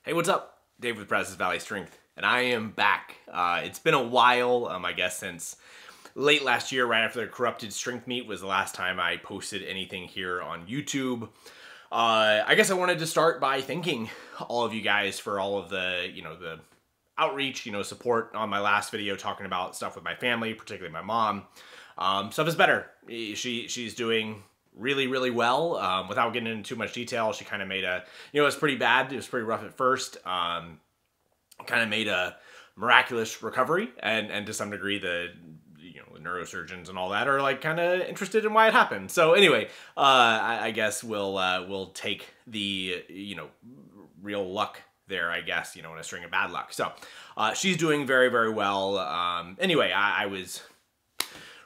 Hey, what's up? Dave with Brazos Valley Strength, and I am back. It's been a while, I guess since late last year, right after the corrupted strength meet was the last time I posted anything here on YouTube. I guess I wanted to start by thanking all of you guys for all of the, the outreach, support on my last video talking about stuff with my family, particularly my mom. Stuff is better. She's doing really well. Without getting into too much detail, she kind of made a, it was pretty bad. It was pretty rough at first. Kind of made a miraculous recovery, and to some degree the neurosurgeons and all that are like kind of interested in why it happened. So anyway, I guess we'll take the real luck there, I guess, in a string of bad luck. So she's doing very well. Anyway, I was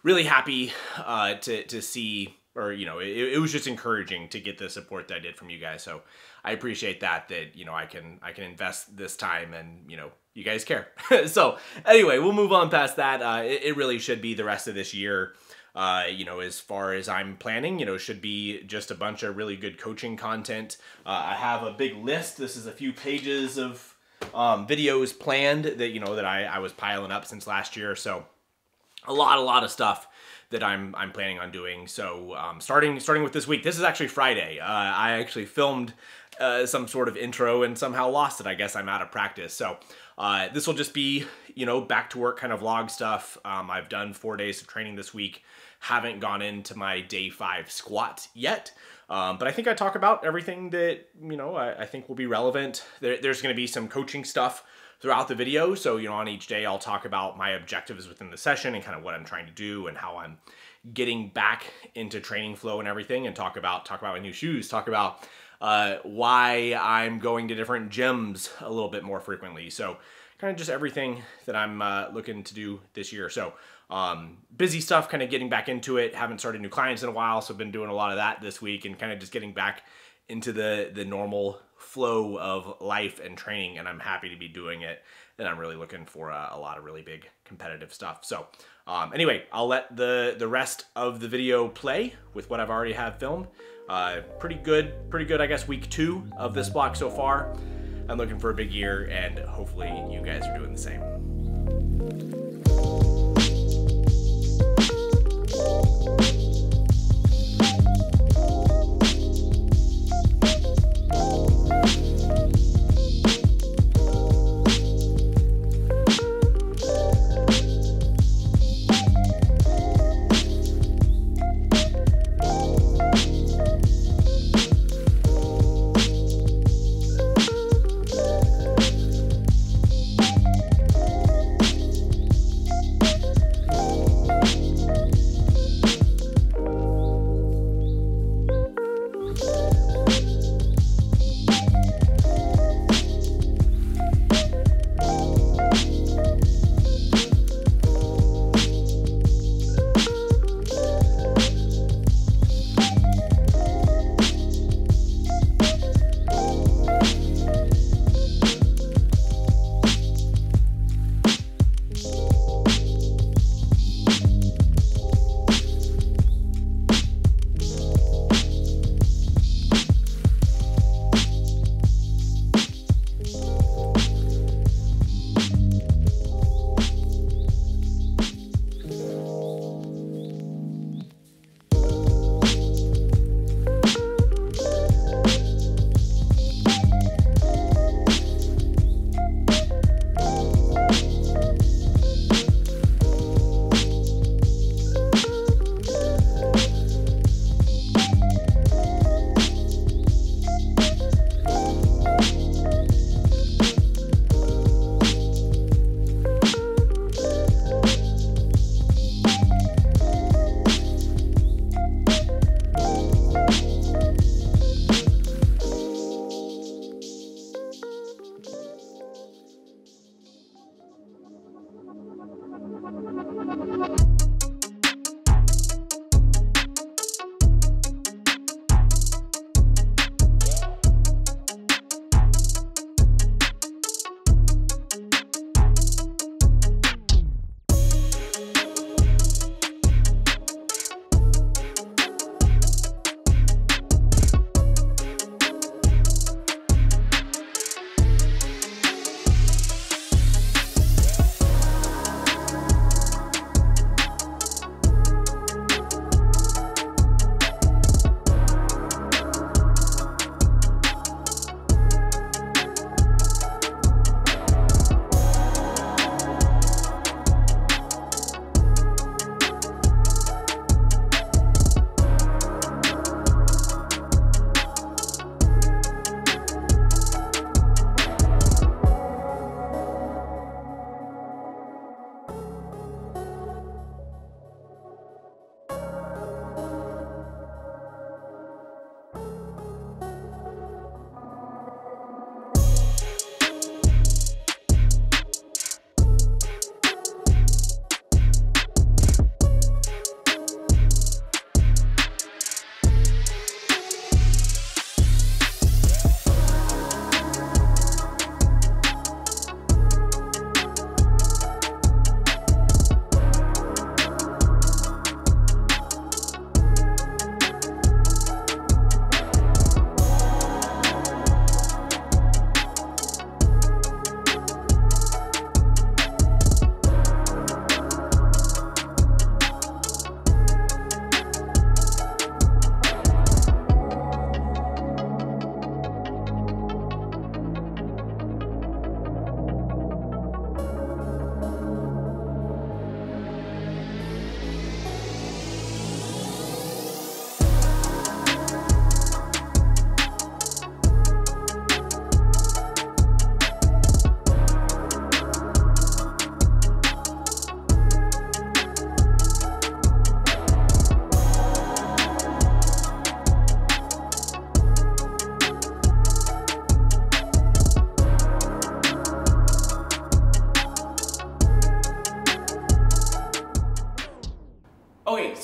really happy to see, or it was just encouraging to get the support that I did from you guys. So I appreciate that I can invest this time, and you guys care. So anyway, we'll move on past that. It really should be the rest of this year. As far as I'm planning, should be just a bunch of really good coaching content. I have a big list. This is a few pages of videos planned that that I was piling up since last year. So a lot of stuff that I'm planning on doing. So starting with this week. This is actually Friday. I actually filmed some sort of intro and somehow lost it. I guess I'm out of practice. So this will just be back to work kind of vlog stuff. I've done 4 days of training this week. Haven't gone into my day 5 squat yet. But I think I talk about everything that I think will be relevant. There's going to be some coaching stuff throughout the video. So, on each day I'll talk about my objectives within the session and kind of what I'm trying to do and how I'm getting back into training flow and everything, and talk about my new shoes, talk about why I'm going to different gyms a little bit more frequently. So kind of just everything that I'm looking to do this year. So busy stuff, kind of getting back into it. Haven't started new clients in a while, so I've been doing a lot of that this week and kind of just getting back into the normal flow of life and training, and I'm happy to be doing it. And I'm really looking for a lot of really big competitive stuff. So anyway, I'll let the rest of the video play with what I've already have filmed. Pretty good, I guess, week 2 of this block so far. I'm looking for a big year, and hopefully you guys are doing the same.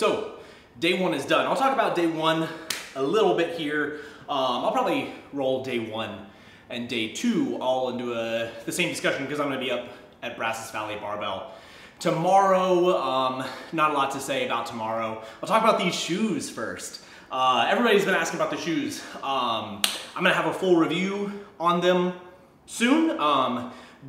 so day one is done. I'll talk about day one a little bit here. I'll probably roll day one and day two all into the same discussion because I'm gonna be up at Brazos Valley Barbell tomorrow. Not a lot to say about tomorrow. I'll talk about these shoes first. Everybody's been asking about the shoes. I'm gonna have a full review on them soon.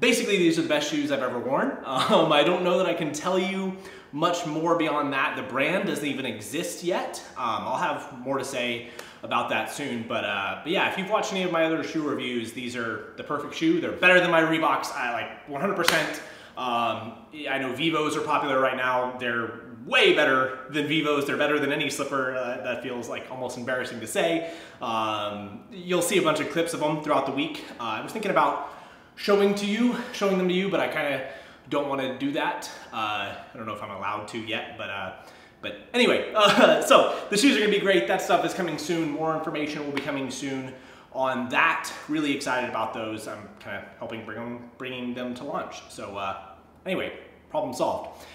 Basically, these are the best shoes I've ever worn. I don't know that I can tell you much more beyond that. The brand doesn't even exist yet. I'll have more to say about that soon. But yeah, if you've watched any of my other shoe reviews, these are the perfect shoe. They're better than my Reeboks. I like 100%. I know Vivos are popular right now. They're way better than Vivos. They're better than any slipper. That feels like almost embarrassing to say. You'll see a bunch of clips of them throughout the week. I was thinking about showing them to you, but I kind of don't want to do that. I don't know if I'm allowed to yet, but anyway, so the shoes are gonna be great. That stuff is coming soon. More information will be coming soon on that. Really excited about those. I'm kind of helping bringing them to launch. So anyway, problem solved.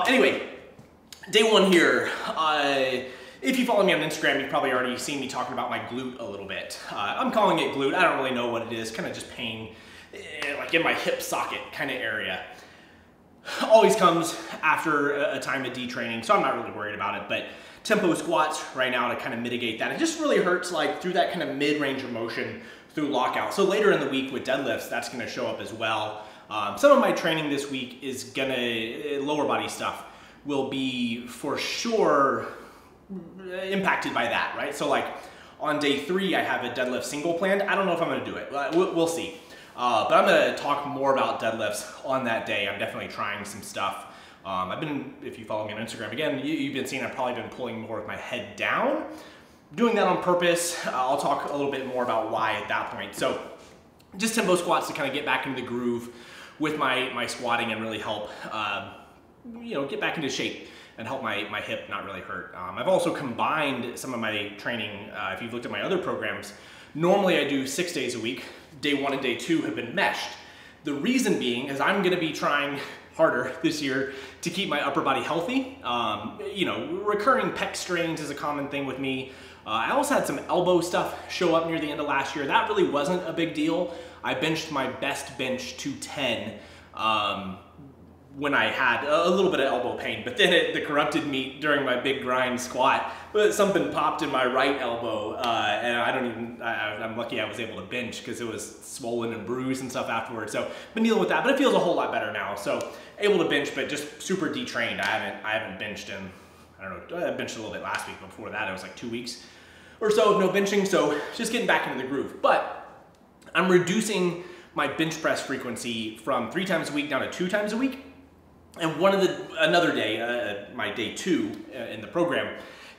Anyway, day one here. If you follow me on Instagram, you've probably already seen me talking about my glute a little bit. I'm calling it glute. I don't really know what it is. Kind of just pain, like in my hip socket kind of area. Always comes after a time of detraining, so I'm not really worried about it. But tempo squats right now to kind of mitigate that. It just really hurts like through that kind of mid-range of motion through lockout. So later in the week with deadlifts, that's going to show up as well. Some of my training this week is gonna, lower body stuff will be for sure impacted by that, right? So like on day 3, I have a deadlift single planned. I don't know if I'm gonna do it, we'll see. But I'm gonna talk more about deadlifts on that day. I'm definitely trying some stuff. I've been, if you follow me on Instagram, again, you've been seeing I've probably been pulling more with my head down. Doing that on purpose. I'll talk a little bit more about why at that point. So just tempo squats to kind of get back into the groove with my squatting and really help, you know, get back into shape and help my hip not really hurt. I've also combined some of my training. If you've looked at my other programs, normally I do 6 days a week. Day 1 and day 2 have been meshed. The reason being is I'm gonna be trying harder this year to keep my upper body healthy. You know, recurring pec strains is a common thing with me. I also had some elbow stuff show up near the end of last year. That really wasn't a big deal. I benched my best bench to 10 when I had a little bit of elbow pain, but then the corrupted meet during my big grind squat, but something popped in my right elbow, and I'm lucky I was able to bench because it was swollen and bruised and stuff afterwards. So been dealing with that, but it feels a whole lot better now. So able to bench, but just super detrained. I haven't benched in, I don't know, I benched a little bit last week, but before that it was like 2 weeks or so of no benching. So just getting back into the groove, but I'm reducing my bench press frequency from 3 times a week down to 2 times a week. And another day, my day 2 in the program,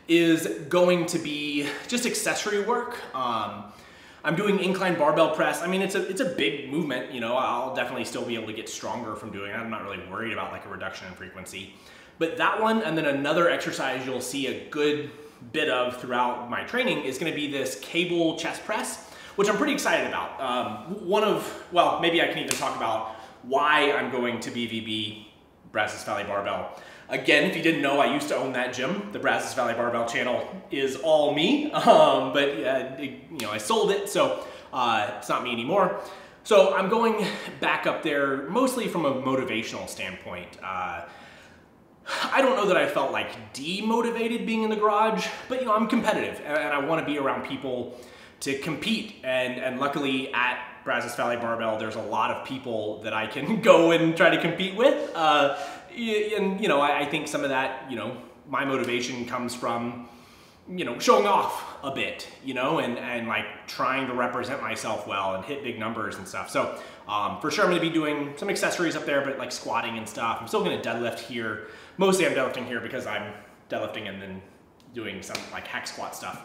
is going to be just accessory work. I'm doing incline barbell press. I mean, it's a big movement. You know, I'll definitely still be able to get stronger from doing it. I'm not really worried about like a reduction in frequency. But that one, and then another exercise you'll see a good bit of throughout my training is going to be this cable chest press, which I'm pretty excited about. Well, maybe I can even talk about why I'm going to BVB, Brazos Valley Barbell. Again, if you didn't know, I used to own that gym. The Brazos Valley Barbell channel is all me, but you know, I sold it, so it's not me anymore. So I'm going back up there mostly from a motivational standpoint. I don't know that I felt like demotivated being in the garage, but you know, I'm competitive and I want to be around people to compete, and luckily at Brazos Valley Barbell, there's a lot of people that I can go and try to compete with. And you know, I think some of that, you know, my motivation comes from, you know, showing off a bit, you know, and like trying to represent myself well and hit big numbers and stuff. So for sure I'm gonna be doing some accessories up there, but like squatting and stuff. I'm still gonna deadlift here. Mostly I'm deadlifting here because I'm deadlifting and then doing some like hack squat stuff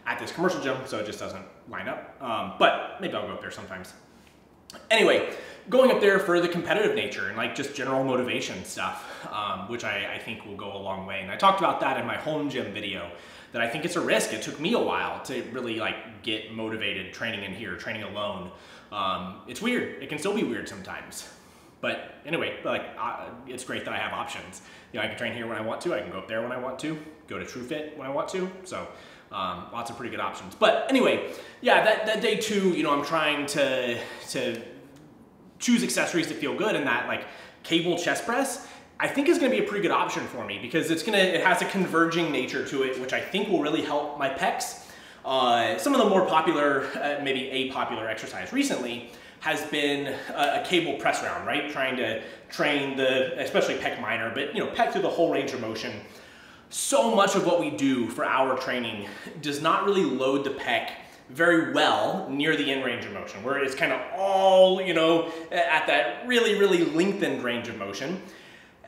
at this commercial gym, so it just doesn't line up. But maybe I'll go up there sometimes. Anyway, going up there for the competitive nature and like just general motivation stuff, which I think will go a long way. And I talked about that in my home gym video, that I think it's a risk. It took me a while to really like get motivated training in here, training alone. It's weird. It can still be weird sometimes. But anyway, like it's great that I have options. You know, I can train here when I want to. I can go up there when I want to. Go to TrueFit when I want to. So lots of pretty good options. But anyway, yeah, that day 2, you know, I'm trying to choose accessories that feel good, and that like cable chest press I think is going to be a pretty good option for me, because it has a converging nature to it, which I think will really help my pecs. Some of the more popular, maybe a popular exercise recently has been a cable press round, right? Trying to train especially pec minor, but you know, pec through the whole range of motion. So much of what we do for our training does not really load the pec very well near the end range of motion, where it's kind of all, you know, at that really, really lengthened range of motion.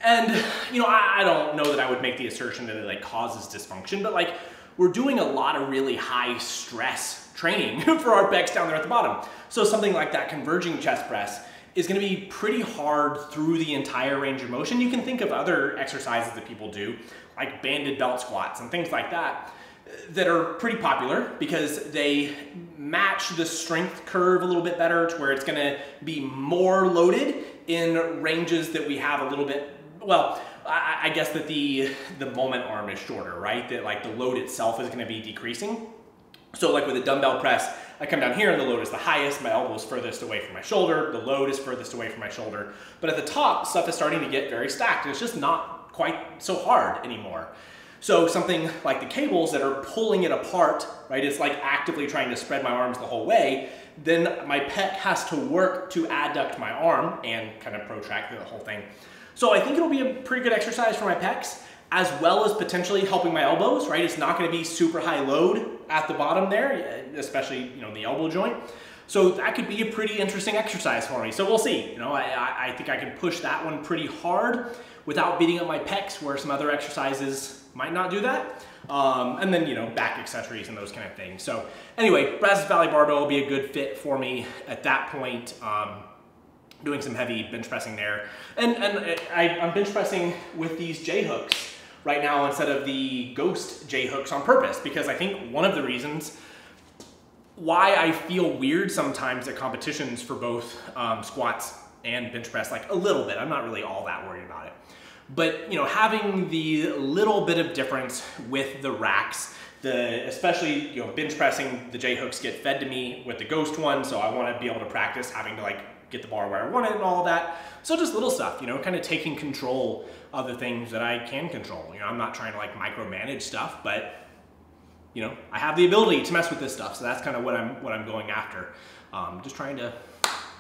And, you know, I don't know that I would make the assertion that it like causes dysfunction, but like we're doing a lot of really high stress training for our pecs down there at the bottom. So something like that converging chest press is going to be pretty hard through the entire range of motion. You can think of other exercises that people do, like banded belt squats and things like that, that are pretty popular because they match the strength curve a little bit better, to where it's going to be more loaded in ranges that we have a little bit. Well, I guess that the moment arm is shorter, right? That like the load itself is going to be decreasing. So like with a dumbbell press, I come down here and the load is the highest, my elbow is furthest away from my shoulder, the load is furthest away from my shoulder. But at the top, stuff is starting to get very stacked, and it's just not quite so hard anymore. So something like the cables that are pulling it apart, right? It's like actively trying to spread my arms the whole way. Then my pec has to work to adduct my arm and kind of protract the whole thing. So I think it'll be a pretty good exercise for my pecs, as well as potentially helping my elbows, right? It's not going to be super high load at the bottom there, especially, you know, the elbow joint. So that could be a pretty interesting exercise for me. So we'll see. You know, I think I can push that one pretty hard without beating up my pecs, where some other exercises might not do that. And then, you know, back accessories and those kind of things. So anyway, Brazos Valley Barbell will be a good fit for me at that point. Doing some heavy bench pressing there. And I'm bench pressing with these J-hooks right now instead of the Ghost J-hooks on purpose, because I think one of the reasons why I feel weird sometimes at competitions for both squats and bench press, like a little bit, I'm not really all that worried about it. But, you know, having the little bit of difference with the racks, especially, you know, bench pressing, the J-hooks get fed to me with the Ghost one, so I want to be able to practice having to like get the bar where I want it and all of that. So just little stuff, you know, kind of taking control of the things that I can control. You know, I'm not trying to like micromanage stuff, but you know, I have the ability to mess with this stuff. So that's kind of what I'm going after. Just trying to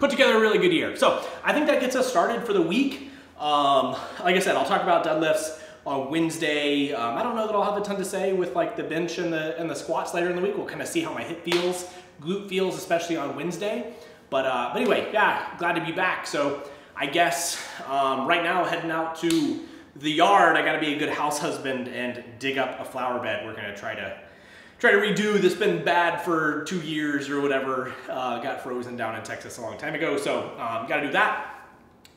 put together a really good year. So I think that gets us started for the week. Like I said, I'll talk about deadlifts on Wednesday. I don't know that I'll have a ton to say with like the bench and the squats later in the week. We'll kind of see how my hip feels, glute feels, especially on Wednesday. But anyway, yeah, glad to be back. So I guess right now, heading out to the yard, I gotta be a good house husband and dig up a flower bed. We're gonna try to redo that's been bad for 2 years or whatever. Got frozen down in Texas a long time ago. So gotta do that.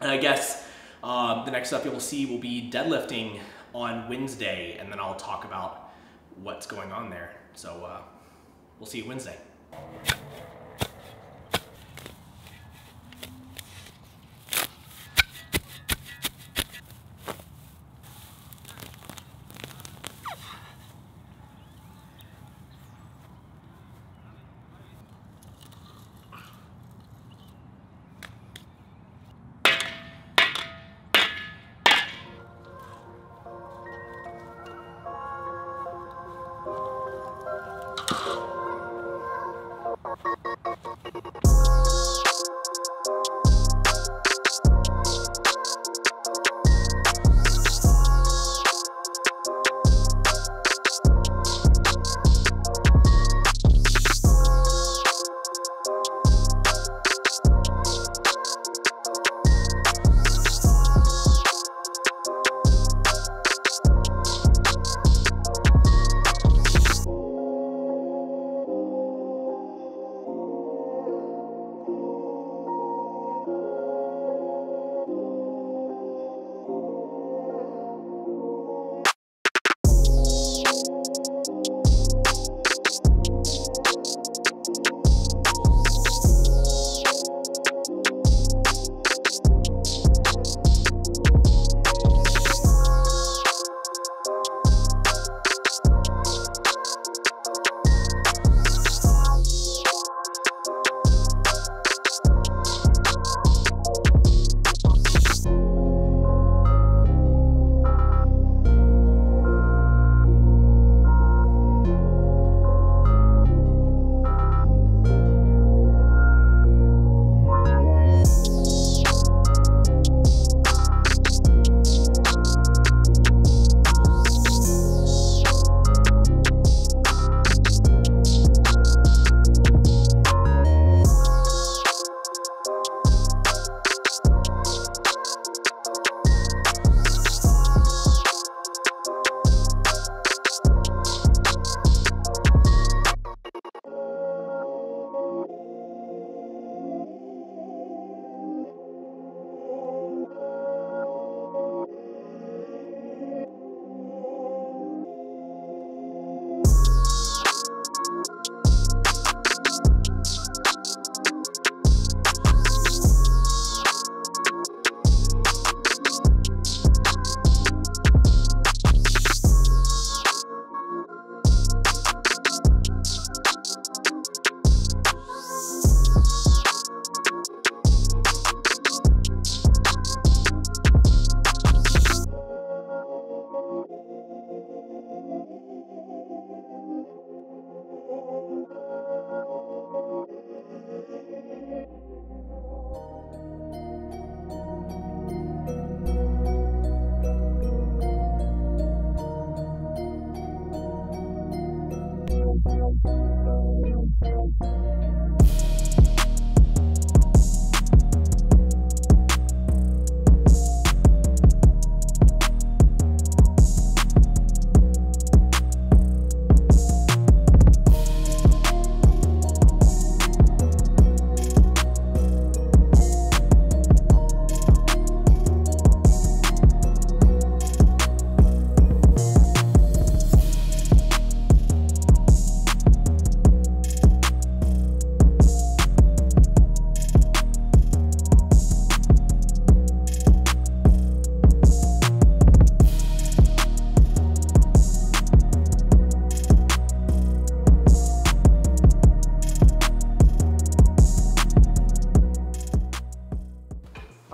And I guess the next stuff you'll see will be deadlifting on Wednesday, and then I'll talk about what's going on there. So we'll see you Wednesday.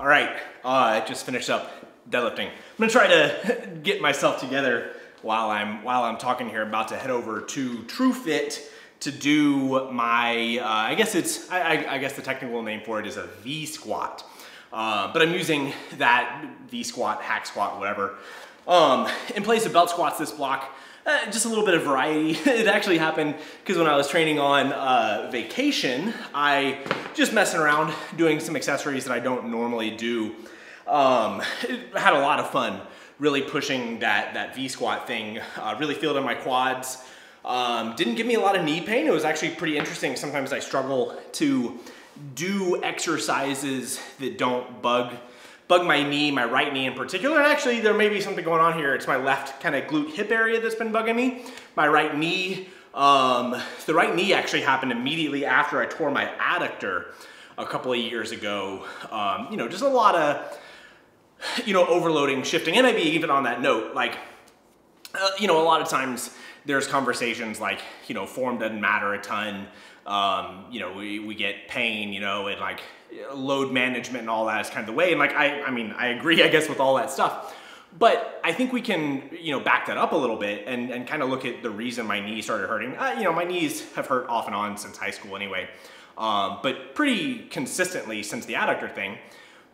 All right, I just finished up deadlifting. I'm gonna try to get myself together while I'm talking here. About to head over to TrueFit to do my, I guess the technical name for it is a V squat. But I'm using that V squat, hack squat, whatever, in place of belt squats this block. Just a little bit of variety. It actually happened because when I was training on vacation, I just messing around doing some accessories that I don't normally do. Had a lot of fun really pushing that V squat thing. Really feel it in my quads. Didn't give me a lot of knee pain. It was actually pretty interesting. Sometimes I struggle to do exercises that don't bug my knee, my right knee in particular. And actually there may be something going on here. It's my left kind of glute hip area that's been bugging me. My right knee, the right knee actually happened immediately after I tore my adductor a couple of years ago. You know, just a lot of, you know, overloading, shifting. And maybe even on that note, like, you know, a lot of times there's conversations like, you know, form doesn't matter a ton. You know, we get pain, you know, and like load management and all that is kind of the way. And like, I mean, I agree, I guess, with all that stuff. But I think we can, you know, back that up a little bit and kind of look at the reason my knee started hurting. You know, my knees have hurt off and on since high school anyway, but pretty consistently since the adductor thing.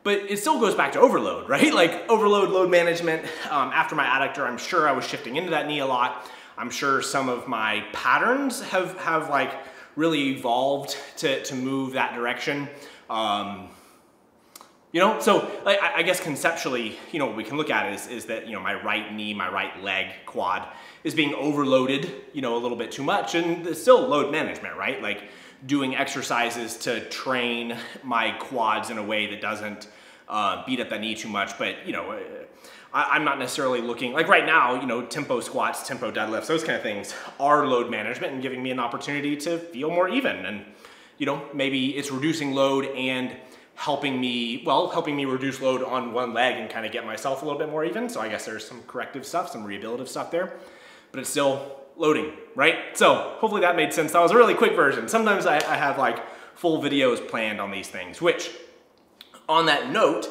But it still goes back to overload, right? Like overload, load management. After my adductor, I'm sure I was shifting into that knee a lot. I'm sure some of my patterns have like really evolved to move that direction. You know, so like, I guess conceptually, you know, what we can look at is that, you know, my right knee, my right leg quad is being overloaded, you know, a little bit too much, and it's still load management, right? Like doing exercises to train my quads in a way that doesn't beat up that knee too much. But, you know, I'm not necessarily looking, like right now, you know, tempo squats, tempo deadlifts, those kind of things are load management and giving me an opportunity to feel more even. And, you know, maybe it's reducing load and helping me reduce load on one leg and kind of get myself a little bit more even. So I guess there's some corrective stuff, some rehabilitative stuff there, but it's still loading, right? So hopefully that made sense. That was a really quick version. Sometimes I have like full videos planned on these things, which on that note,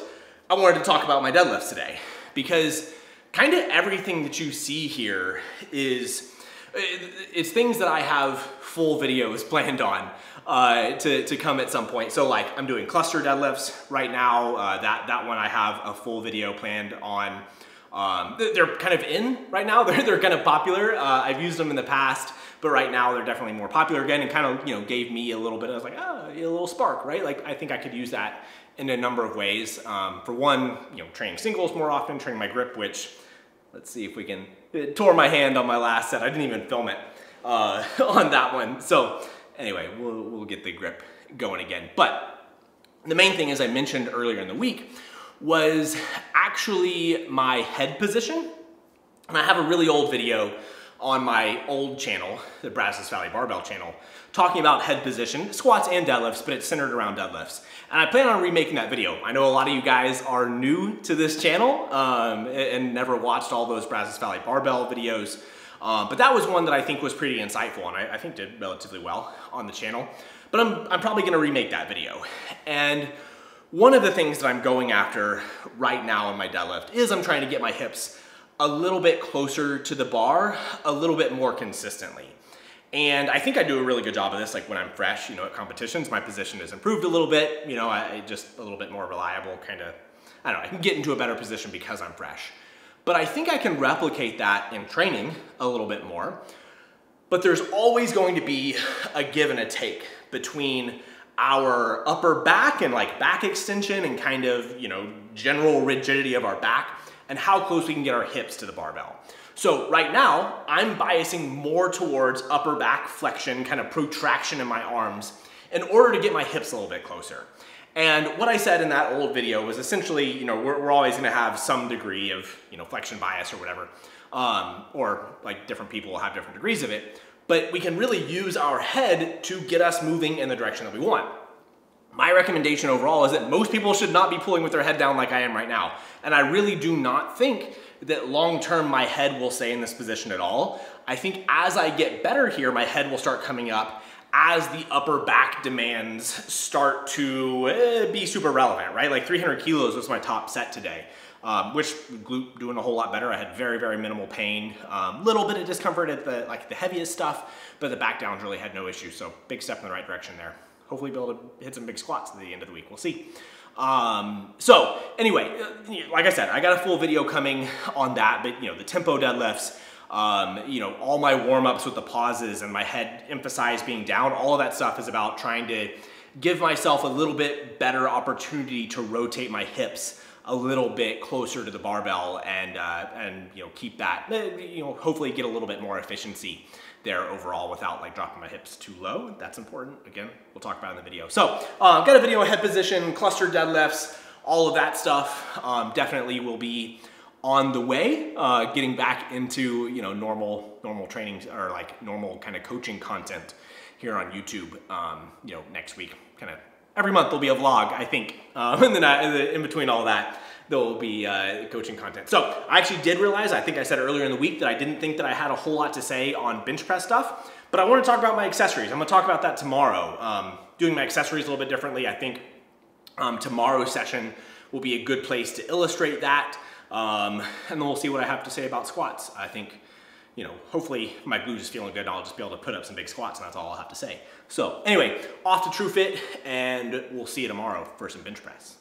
I wanted to talk about my deadlifts today, because kind of everything that you see here it's things that I have full videos planned on to come at some point. So like I'm doing cluster deadlifts right now. That one I have a full video planned on. They're kind of in right now. They're kind of popular. I've used them in the past, but right now they're definitely more popular again, and kind of, you know, gave me a little bit. I was like, oh, a little spark, right? Like I think I could use that in a number of ways. For one, you know, training singles more often, training my grip, which, let's see if we can, it tore my hand on my last set. I didn't even film it on that one. So anyway, we'll get the grip going again. But the main thing, as I mentioned earlier in the week, was actually my head position. And I have a really old video on my old channel, the Brazos Barbell channel, talking about head position, squats and deadlifts, but it's centered around deadlifts. And I plan on remaking that video. I know a lot of you guys are new to this channel and never watched all those Brazos Valley Barbell videos, but that was one that I think was pretty insightful, and I think did relatively well on the channel. But I'm probably gonna remake that video. And one of the things that I'm going after right now in my deadlift is I'm trying to get my hips a little bit closer to the bar, a little bit more consistently. And I think I do a really good job of this, like when I'm fresh, you know, at competitions, my position has improved a little bit, you know, I just a little bit more reliable, kind of, I don't know, I can get into a better position because I'm fresh. But I think I can replicate that in training a little bit more. But there's always going to be a give and a take between our upper back and like back extension and kind of, you know, general rigidity of our back, and how close we can get our hips to the barbell. So right now, I'm biasing more towards upper back flexion, kind of protraction in my arms, in order to get my hips a little bit closer. And what I said in that old video was essentially, you know, we're always gonna have some degree of, you know, flexion bias or whatever, or like different people will have different degrees of it, but we can really use our head to get us moving in the direction that we want. My recommendation overall is that most people should not be pulling with their head down like I am right now. And I really do not think that long-term my head will stay in this position at all. I think as I get better here, my head will start coming up as the upper back demands start to be super relevant, right? Like 300 kilos was my top set today, which glute doing a whole lot better. I had very, very minimal pain, little bit of discomfort at the heaviest stuff, but the back downs really had no issue. So big step in the right direction there. Hopefully be able to hit some big squats at the end of the week. We'll see. So anyway, like I said, I got a full video coming on that, but the tempo deadlifts, all my warm-ups with the pauses and my head emphasized being down, all of that stuff is about trying to give myself a little bit better opportunity to rotate my hips a little bit closer to the barbell and keep that, hopefully get a little bit more efficiency there overall without like dropping my hips too low. That's important. Again, we'll talk about it in the video. So got a video on head position, cluster deadlifts, all of that stuff definitely will be on the way, getting back into normal trainings or like normal kind of coaching content here on YouTube. Next week, kind of every month there'll be a vlog, I think, and then in between all that there will be coaching content. So I actually did realize, I think I said earlier in the week, that I didn't think that I had a whole lot to say on bench press stuff, but I want to talk about my accessories. I'm going to talk about that tomorrow. Doing my accessories a little bit differently. I think tomorrow's session will be a good place to illustrate that. And then we'll see what I have to say about squats. I think, hopefully my glute is feeling good and I'll just be able to put up some big squats and that's all I'll have to say. So anyway, off to TrueFit and we'll see you tomorrow for some bench press.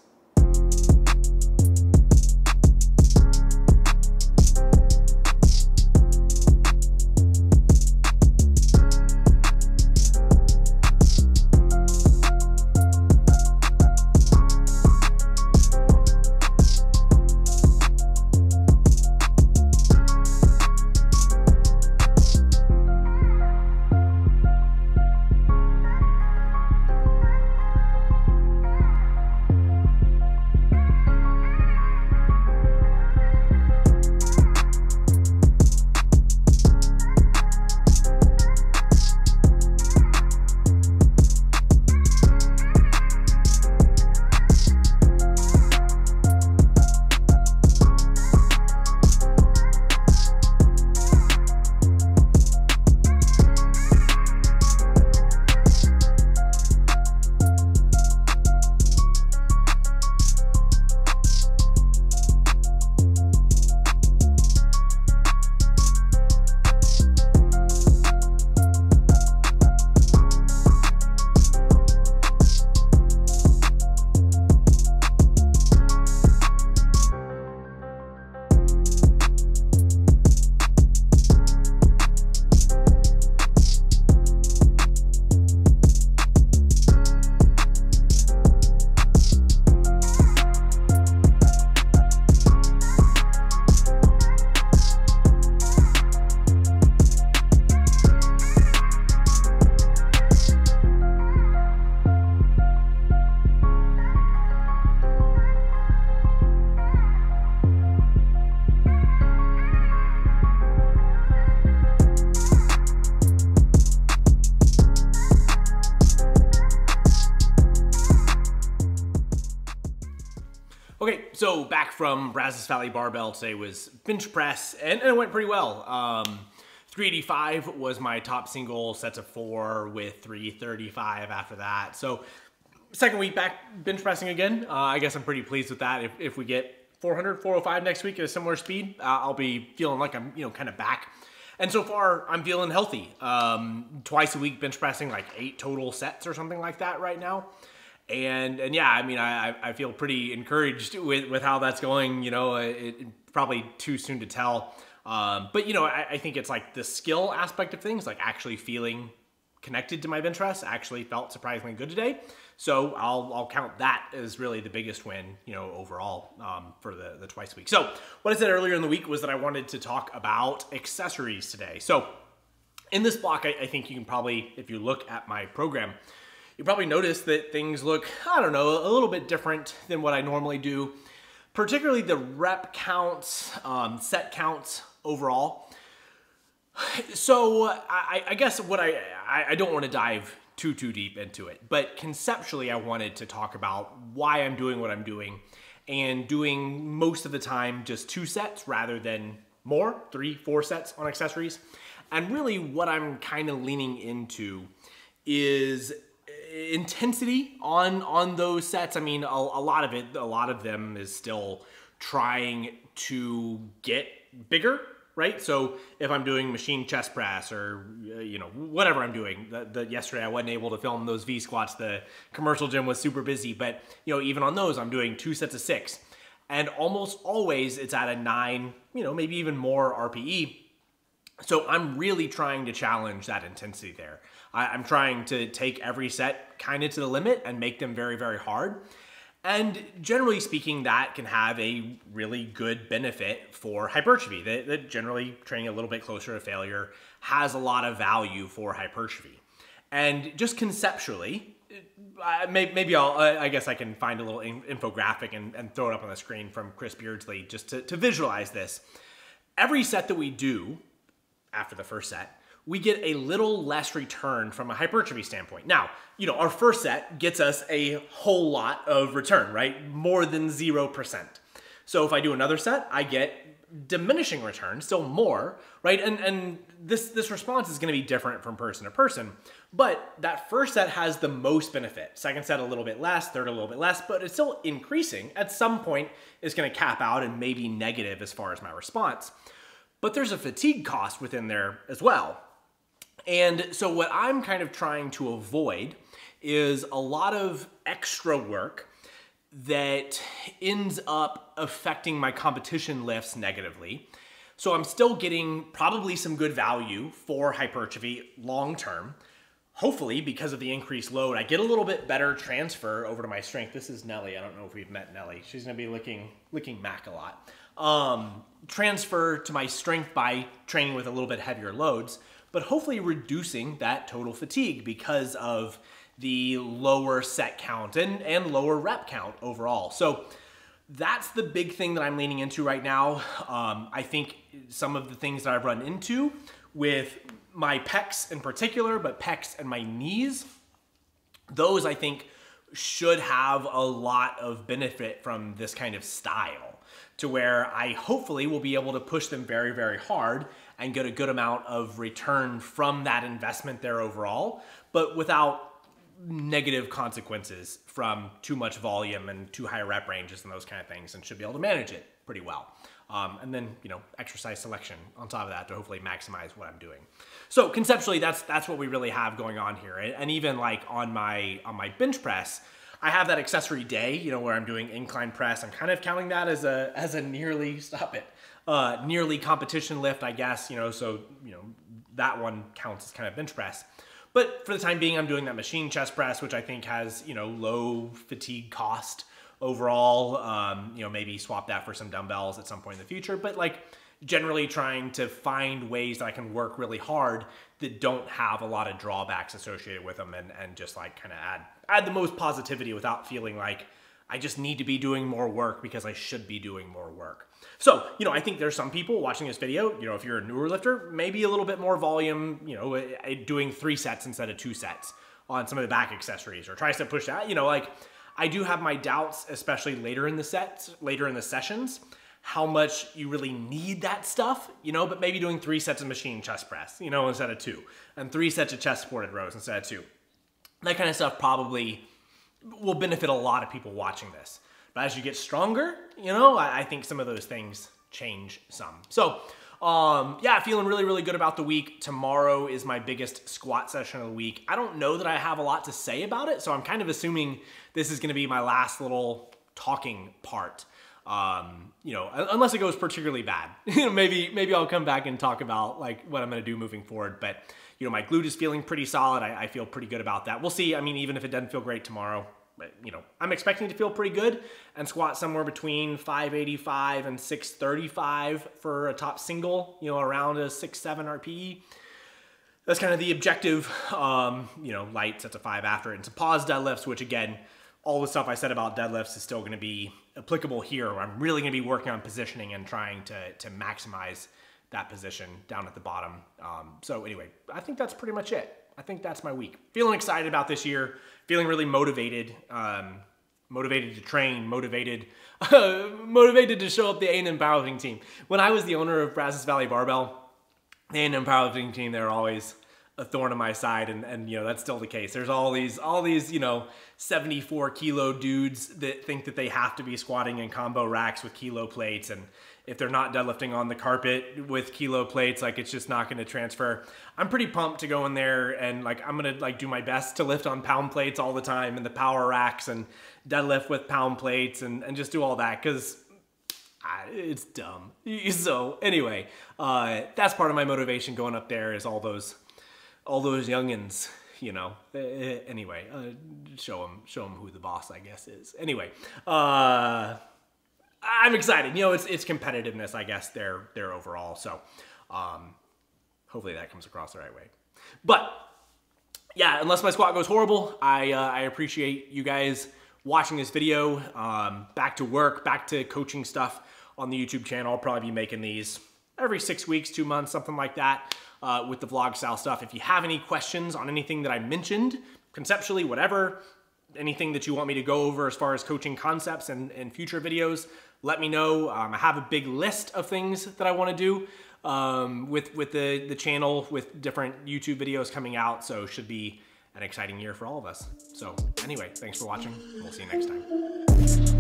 Okay, so back from Brazos Valley Barbell. Today was bench press, and it went pretty well. 385 was my top single, sets of 4 with 335 after that. So second week back bench pressing again. I guess I'm pretty pleased with that. If we get 400, 405 next week at a similar speed, I'll be feeling like I'm kind of back. And so far, I'm feeling healthy. Twice a week bench pressing, like 8 total sets or something like that right now. And yeah, I mean, I feel pretty encouraged with how that's going. It probably too soon to tell. But I think it's like the skill aspect of things, like actually feeling connected to my bench press, actually felt surprisingly good today. So I'll count that as really the biggest win, overall for the twice a week. So what I said earlier in the week was that I wanted to talk about accessories today. So in this block, I think you can probably, if you look at my program, you probably notice that things look, I don't know, a little bit different than what I normally do, particularly the rep counts, set counts overall. So I guess what I don't want to dive too deep into it, but conceptually I wanted to talk about why I'm doing what I'm doing and doing most of the time just 2 sets rather than more, 3, 4 sets on accessories. And really what I'm kind of leaning into is intensity on those sets. I mean, a lot of them is still trying to get bigger, right? So if I'm doing machine chest press or, whatever I'm doing, yesterday I wasn't able to film those V squats. The commercial gym was super busy, but even on those, I'm doing 2 sets of 6, and almost always it's at a 9, maybe even more RPE. So I'm really trying to challenge that intensity there. I'm trying to take every set kind of to the limit and make them very, very hard. And generally speaking, that can have a really good benefit for hypertrophy. That generally training a little bit closer to failure has a lot of value for hypertrophy. And just conceptually, maybe I guess I can find a little infographic and throw it up on the screen from Chris Beardsley just to visualize this. Every set that we do after the first set, we get a little less return from a hypertrophy standpoint. Now, our first set gets us a whole lot of return, right? More than 0%. So if I do another set, I get diminishing return, still more, right? And this response is going to be different from person to person, but that first set has the most benefit. Second set a little bit less, third a little bit less, but it's still increasing. At some point, it's going to cap out and maybe negative as far as my response. But there's a fatigue cost within there as well. And so what I'm kind of trying to avoid is a lot of extra work that ends up affecting my competition lifts negatively. So I'm still getting probably some good value for hypertrophy long term. Hopefully, because of the increased load, I get a little bit better transfer over to my strength. This is Nellie. I don't know if we've met Nellie. She's going to be licking Mac a lot. Transfer to my strength by training with a little bit heavier loads, but hopefully reducing that total fatigue because of the lower set count and lower rep count overall. So that's the big thing that I'm leaning into right now. I think some of the things that I've run into with my pecs in particular, but pecs and my knees, those I think should have a lot of benefit from this kind of style, to where I hopefully will be able to push them very, very hard and get a good amount of return from that investment there overall, but without negative consequences from too much volume and too high rep ranges and those kind of things, and should be able to manage it pretty well. And then, exercise selection on top of that to hopefully maximize what I'm doing. So conceptually, that's what we really have going on here. And even like on my bench press, I have that accessory day, where I'm doing incline press. I'm kind of counting that as a nearly, nearly competition lift, I guess, so, that one counts as kind of bench press. But for the time being, I'm doing that machine chest press, which I think has, low fatigue cost overall. Maybe swap that for some dumbbells at some point in the future. But like generally trying to find ways that I can work really hard that don't have a lot of drawbacks associated with them, and just like kind of add the most positivity without feeling like I just need to be doing more work because I should be doing more work. So, I think there's some people watching this video, if you're a newer lifter, maybe a little bit more volume, doing 3 sets instead of 2 sets on some of the back accessories, or tricep push out, like I do have my doubts, especially later in the sessions, how much you really need that stuff, but maybe doing 3 sets of machine chest press, instead of 2, and 3 sets of chest supported rows instead of 2. That kind of stuff probably will benefit a lot of people watching this. But as you get stronger, I think some of those things change some. So, yeah, feeling really, really good about the week. Tomorrow is my biggest squat session of the week. I don't know that I have a lot to say about it, so I'm kind of assuming this is going to be my last little talking part. Unless it goes particularly bad. maybe I'll come back and talk about like what I'm going to do moving forward. But, my glute is feeling pretty solid. I feel pretty good about that. We'll see. I mean, even if it doesn't feel great tomorrow, but, I'm expecting to feel pretty good and squat somewhere between 585 and 635 for a top single, around a 6-7 RPE. That's kind of the objective, light sets of 5 after it. And some pause deadlifts, which again, all the stuff I said about deadlifts is still going to be applicable here, where I'm really going to be working on positioning and trying to maximize that position down at the bottom. So anyway, I think that's pretty much it. I think that's my week. Feeling excited about this year, feeling really motivated, motivated to train, motivated to show up the A&M powerlifting team. When I was the owner of Brazos Valley Barbell, the A&M powerlifting team, they were always a thorn in my side, and you know, that's still the case. There's all these, you know, 74 kilo dudes that think that they have to be squatting in combo racks with kilo plates, and if they're not deadlifting on the carpet with kilo plates, like, it's just not going to transfer. I'm pretty pumped to go in there, and like, I'm going to like do my best to lift on pound plates all the time in the power racks and deadlift with pound plates and just do all that, because it's dumb. So anyway, that's part of my motivation going up there, is all those youngins, you know. Anyway, show them who the boss, I guess, is. Anyway, I'm excited. You know, it's competitiveness, I guess, there overall. So hopefully that comes across the right way. But yeah, unless my squat goes horrible, I appreciate you guys watching this video. Back to work, back to coaching stuff on the YouTube channel. I'll probably be making these every 6 weeks, 2 months, something like that, with the vlog style stuff. If you have any questions on anything that I mentioned, conceptually, whatever, anything that you want me to go over as far as coaching concepts and future videos, let me know. I have a big list of things that I want to do with the channel, with different YouTube videos coming out, so it should be an exciting year for all of us. So anyway, thanks for watching. We'll see you next time.